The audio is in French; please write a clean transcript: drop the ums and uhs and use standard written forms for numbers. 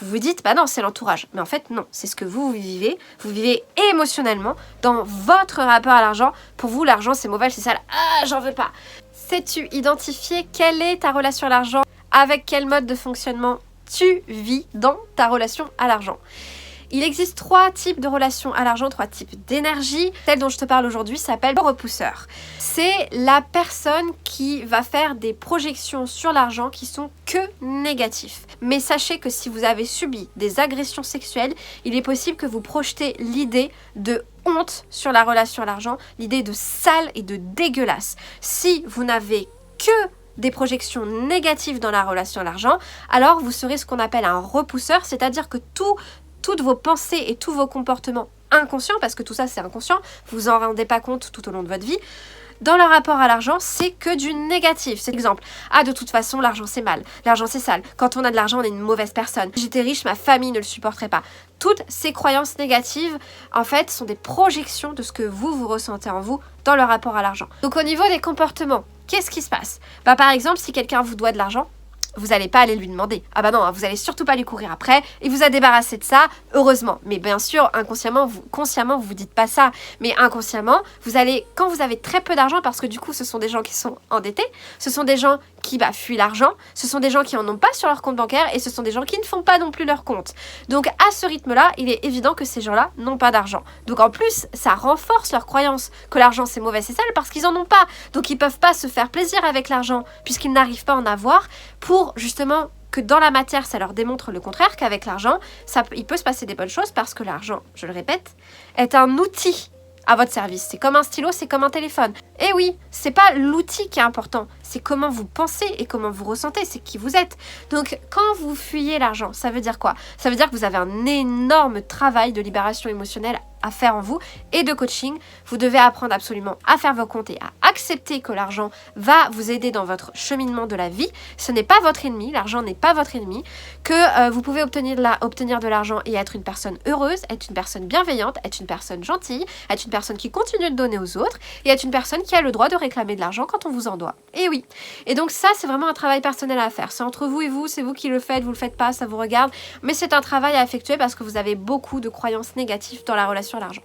Vous vous dites, bah non, c'est l'entourage. Mais en fait, non, c'est ce que vous vivez. Vous vivez émotionnellement dans votre rapport à l'argent. Pour vous, l'argent, c'est mauvais, c'est sale. Ah, j'en veux pas. Sais-tu identifier quelle est ta relation à l'argent? Avec quel mode de fonctionnement tu vis dans ta relation à l'argent? Il existe 3 types de relations à l'argent, 3 types d'énergie. Celle dont je te parle aujourd'hui s'appelle le repousseur. C'est la personne qui va faire des projections sur l'argent qui sont que négatifs. Mais sachez que si vous avez subi des agressions sexuelles, il est possible que vous projetez l'idée de honte sur la relation à l'argent, l'idée de sale et de dégueulasse. Si vous n'avez que des projections négatives dans la relation à l'argent, alors vous serez ce qu'on appelle un repousseur, c'est-à-dire que toutes vos pensées et tous vos comportements inconscients, parce que tout ça c'est inconscient, vous vous en rendez pas compte tout au long de votre vie, dans le rapport à l'argent, c'est que du négatif. C'est exemple, ah de toute façon l'argent c'est mal, l'argent c'est sale, quand on a de l'argent on est une mauvaise personne, j'étais riche, ma famille ne le supporterait pas. Toutes ces croyances négatives, en fait, sont des projections de ce que vous ressentez en vous dans le rapport à l'argent. Donc au niveau des comportements, qu'est-ce qui se passe? Bah par exemple, si quelqu'un vous doit de l'argent, vous n'allez pas aller lui demander. Ah bah non, vous allez surtout pas lui courir après. Il vous a débarrassé de ça, heureusement. Mais bien sûr, inconsciemment, consciemment, vous dites pas ça. Mais inconsciemment, vous allez, quand vous avez très peu d'argent, parce que du coup, ce sont des gens qui sont endettés, ce sont des gens qui fuient l'argent, ce sont des gens qui en ont pas sur leur compte bancaire et ce sont des gens qui ne font pas non plus leur compte. Donc à ce rythme-là, il est évident que ces gens-là n'ont pas d'argent. Donc en plus, ça renforce leur croyance que l'argent c'est mauvais, c'est sale parce qu'ils en ont pas. Donc ils peuvent pas se faire plaisir avec l'argent puisqu'ils n'arrivent pas à en avoir pour justement que dans la matière, ça leur démontre le contraire, qu'avec l'argent, il peut se passer des bonnes choses parce que l'argent, je le répète, est un outil à votre service. C'est comme un stylo, c'est comme un téléphone. Et oui, c'est pas l'outil qui est important, c'est comment vous pensez et comment vous ressentez, c'est qui vous êtes. Donc quand vous fuyez l'argent, ça veut dire quoi? Ça veut dire que vous avez un énorme travail de libération émotionnelle à faire en vous et de coaching. Vous devez apprendre absolument à faire vos comptes et à accepter que l'argent va vous aider dans votre cheminement de la vie. Ce n'est pas votre ennemi, l'argent n'est pas votre ennemi, que vous pouvez obtenir de l'argent et être une personne heureuse, être une personne bienveillante, être une personne gentille, être une personne qui continue de donner aux autres et être une personne qui a le droit de réclamer de l'argent quand on vous en doit. Et oui. Et donc ça, c'est vraiment un travail personnel à faire. C'est entre vous et vous, c'est vous qui le faites, vous le faites pas, ça vous regarde. Mais c'est un travail à effectuer parce que vous avez beaucoup de croyances négatives dans la relation à l'argent.